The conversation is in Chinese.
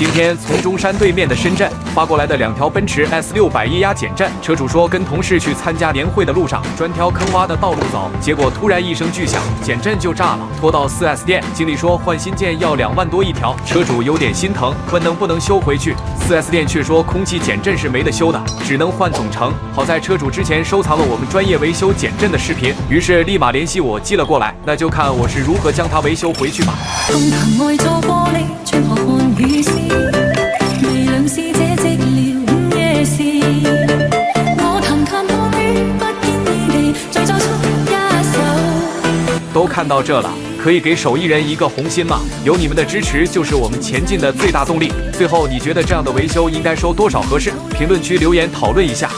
今天从中山对面的深圳发过来的2条奔驰 S600液压减震，车主说跟同事去参加年会的路上专挑坑洼的道路走，结果突然一声巨响，减震就炸了，拖到 4S 店，经理说换新件要2万多一条，车主有点心疼，问能不能修回去，4S 店却说空气减震是没得修的，只能换总成。好在车主之前收藏了我们专业维修减震的视频，于是立马联系我寄了过来，那就看我是如何将它维修回去吧。都看到这了，可以给手艺人一个红心吗？有你们的支持就是我们前进的最大动力。最后你觉得这样的维修应该收多少合适？评论区留言讨论一下。